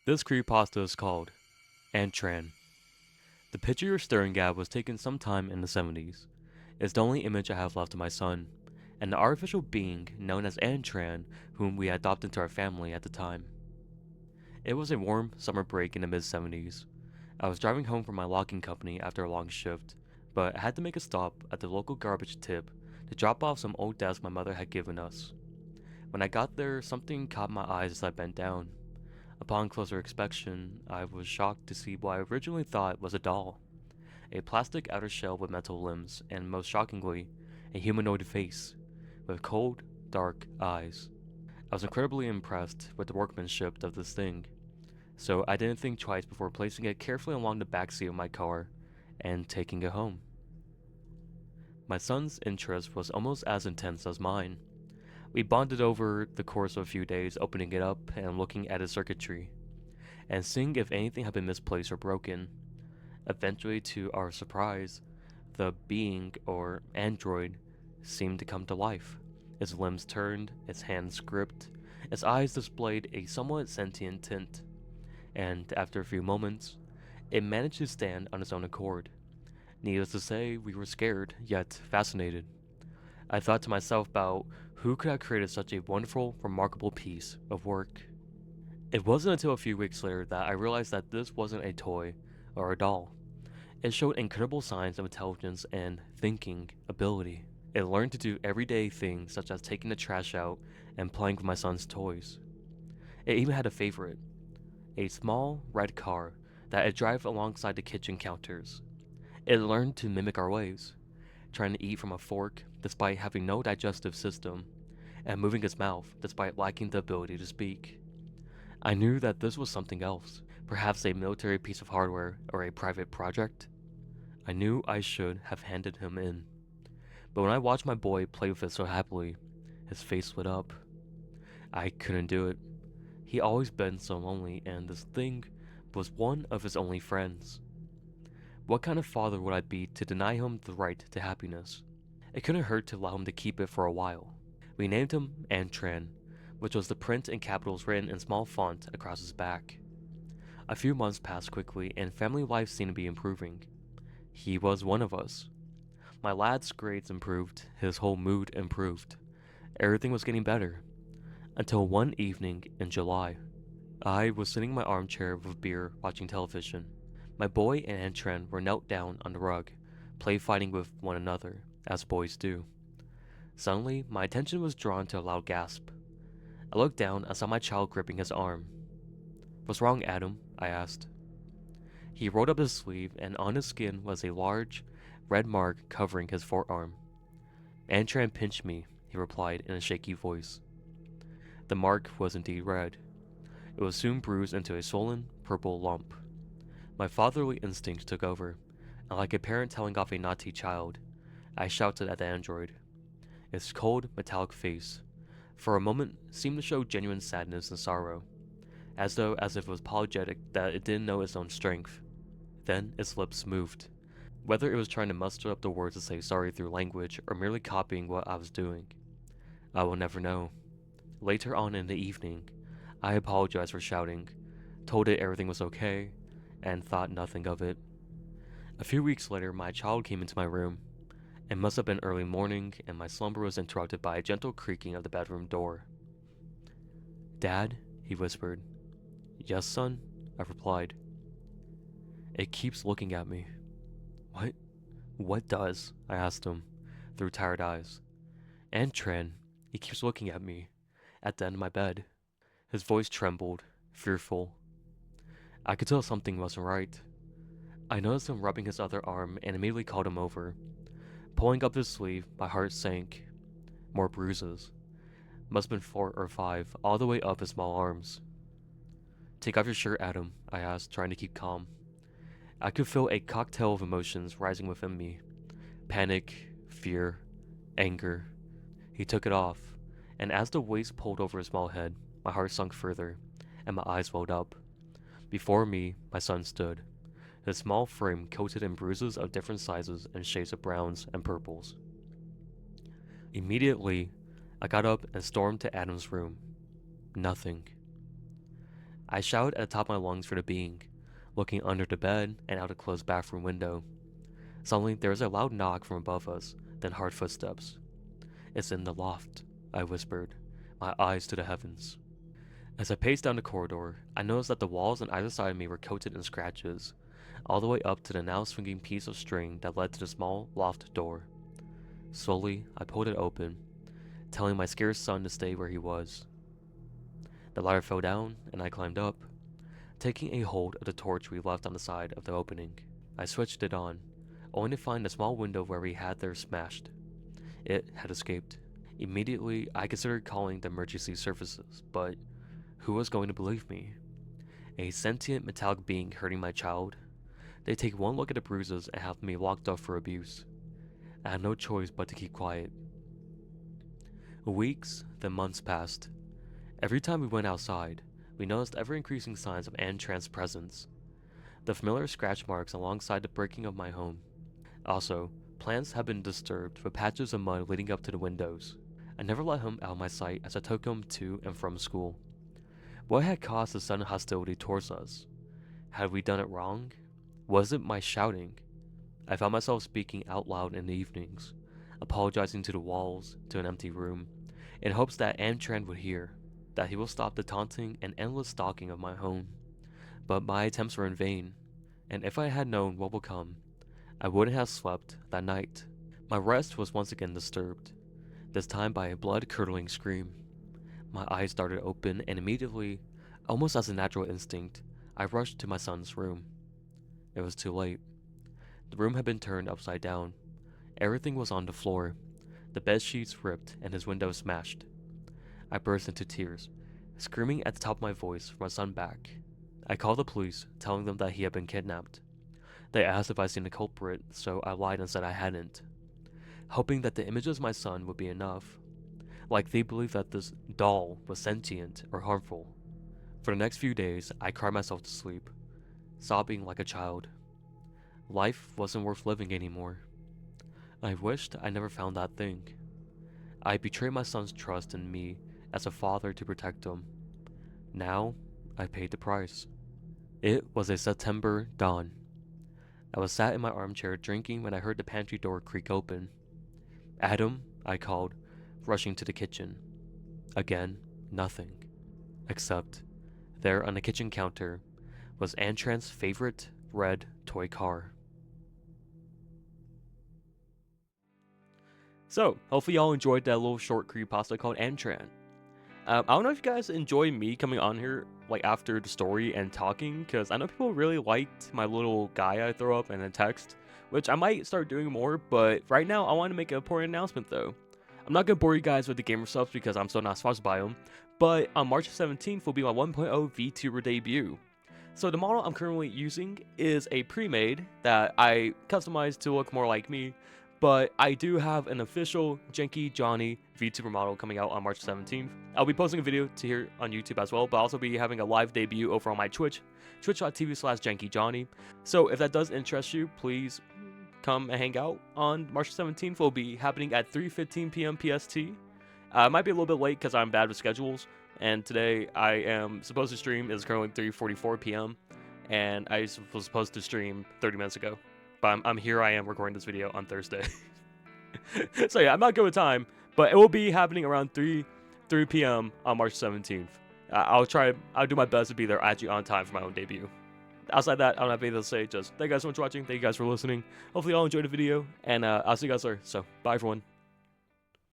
This creepypasta is called Antran. The picture you're staring at was taken sometime in the 70s. It's the only image I have left of my son, and the artificial being known as Antran, whom we adopted into our family at the time. It was a warm summer break in the mid 70s. I was driving home from my logging company after a long shift, but I had to make a stop at the local garbage tip to drop off some old desks my mother had given us. When I got there, something caught my eyes as I bent down. Upon closer inspection, I was shocked to see what I originally thought was a doll. A plastic outer shell with metal limbs, and most shockingly, a humanoid face, with cold, dark eyes. I was incredibly impressed with the workmanship of this thing, so I didn't think twice before placing it carefully along the backseat of my car and taking it home. My son's interest was almost as intense as mine. We bonded over the course of a few days, opening it up and looking at its circuitry, and seeing if anything had been misplaced or broken. Eventually, to our surprise, the being, or android, seemed to come to life. Its limbs turned, its hands gripped, its eyes displayed a somewhat sentient tint, and after a few moments, it managed to stand on its own accord. Needless to say, we were scared, yet fascinated. I thought to myself about who could have created such a wonderful, remarkable piece of work. It wasn't until a few weeks later that I realized that this wasn't a toy or a doll. It showed incredible signs of intelligence and thinking ability. It learned to do everyday things such as taking the trash out and playing with my son's toys. It even had a favorite, a small red car that it drive alongside the kitchen counters. It learned to mimic our ways, trying to eat from a fork despite having no digestive system, and moving its mouth despite lacking the ability to speak. I knew that this was something else, perhaps a military piece of hardware or a private project. I knew I should have handed him in. But when I watched my boy play with it so happily, his face lit up. I couldn't do it. He always been so lonely, and this thing was one of his only friends. What kind of father would I be to deny him the right to happiness? It couldn't hurt to allow him to keep it for a while. We named him Antran, which was the print in capitals written in small font across his back. A few months passed quickly, and family life seemed to be improving. He was one of us. My lad's grades improved, his whole mood improved. Everything was getting better. Until one evening in July. I was sitting in my armchair with beer watching television. My boy and Antran were knelt down on the rug, play fighting with one another, as boys do. Suddenly, my attention was drawn to a loud gasp. I looked down and saw my child gripping his arm. "What's wrong, Adam?" I asked. He rolled up his sleeve, and on his skin was a large, red mark covering his forearm. "Antran pinched me," he replied in a shaky voice. The mark was indeed red. It was soon bruised into a swollen, purple lump. My fatherly instinct took over, and like a parent telling off a naughty child, I shouted at the android. Its cold, metallic face, for a moment, seemed to show genuine sadness and sorrow, as if it was apologetic that it didn't know its own strength. Then its lips moved, whether it was trying to muster up the words to say sorry through language or merely copying what I was doing. I will never know. Later on in the evening, I apologized for shouting, told it everything was okay, and thought nothing of it. A few weeks later, my child came into my room. It must have been early morning, and my slumber was interrupted by a gentle creaking of the bedroom door. "Dad?" he whispered. "Yes, son?" I replied. "It keeps looking at me." "What? What does?" I asked him, through tired eyes. "Antran. He keeps looking at me, at the end of my bed." His voice trembled, fearful. I could tell something wasn't right. I noticed him rubbing his other arm and immediately called him over. Pulling up his sleeve, my heart sank. More bruises. Must have been 4 or 5, all the way up his small arms. "Take off your shirt, Adam," I asked, trying to keep calm. I could feel a cocktail of emotions rising within me. Panic, fear, anger. He took it off, and as the waist pulled over his small head, my heart sunk further, and my eyes welled up. Before me, my son stood, his small frame coated in bruises of different sizes and shades of browns and purples. Immediately, I got up and stormed to Adam's room. Nothing. I shouted at the top of my lungs for the being, looking under the bed and out a closed bathroom window. Suddenly, there was a loud knock from above us, then hard footsteps. "It's in the loft," I whispered, my eyes to the heavens. As I paced down the corridor, I noticed that the walls on either side of me were coated in scratches, all the way up to the now swinging piece of string that led to the small loft door. Slowly, I pulled it open, telling my scared son to stay where he was. The ladder fell down, and I climbed up, taking a hold of the torch we left on the side of the opening. I switched it on, only to find the small window where we had there smashed. It had escaped. Immediately, I considered calling the emergency services, but who was going to believe me? A sentient metallic being hurting my child? They take one look at the bruises and have me locked up for abuse. I had no choice but to keep quiet. Weeks, then months passed. Every time we went outside, we noticed ever-increasing signs of Antran's presence. The familiar scratch marks alongside the breaking of my home. Also, plants had been disturbed with patches of mud leading up to the windows. I never let him out of my sight as I took him to and from school. What had caused the sudden hostility towards us? Had we done it wrong? Was it my shouting? I found myself speaking out loud in the evenings, apologizing to the walls, to an empty room, in hopes that Antran would hear, that he will stop the taunting and endless stalking of my home. But my attempts were in vain, and if I had known what would come, I wouldn't have slept that night. My rest was once again disturbed, this time by a blood-curdling scream. My eyes started open, and immediately, almost as a natural instinct, I rushed to my son's room. It was too late. The room had been turned upside down. Everything was on the floor, the bed sheets ripped and his window smashed. I burst into tears, screaming at the top of my voice for my son back. I called the police, telling them that he had been kidnapped. They asked if I'd seen the culprit, so I lied and said I hadn't, hoping that the images of my son would be enough. Like they believed that this doll was sentient or harmful. For the next few days, I cried myself to sleep, sobbing like a child. Life wasn't worth living anymore. I wished I never found that thing. I betrayed my son's trust in me as a father to protect him. Now, I paid the price. It was a September dawn. I was sat in my armchair drinking when I heard the pantry door creak open. "Adam," I called, rushing to the kitchen. Again, nothing. Except, there on the kitchen counter, was Antran's favorite red toy car. So, hopefully y'all enjoyed that little short creepypasta called Antran. I don't know if you guys enjoy me coming on here like after the story and talking, because I know people really liked my little guy I throw up and then text, which I might start doing more, but right now I want to make an important announcement though. I'm not going to bore you guys with the gamer subs because I'm still not sponsored by them, but on March 17th will be my 1.0 VTuber debut. So the model I'm currently using is a pre-made that I customized to look more like me, but I do have an official Janky Johnny VTuber model coming out on March 17th. I'll be posting a video to here on YouTube as well, but I'll also be having a live debut over on my Twitch, twitch.tv/JankyJohnny. So if that does interest you, please come and hang out on March 17th. Will be happening at 3:15 p.m. PST. It might be a little bit late because I'm bad with schedules, and today I am supposed to stream is currently 3:44 p.m. and I was supposed to stream 30 minutes ago. But I'm here. I am recording this video on Thursday. So yeah, I'm not good with time, but it will be happening around 3 p.m. on March 17th. I'll do my best to be there actually on time for my own debut. Outside that, I don't have anything to say. Just thank you guys so much for watching. Thank you guys for listening. Hopefully, you all enjoyed the video, and I'll see you guys later. So, bye everyone.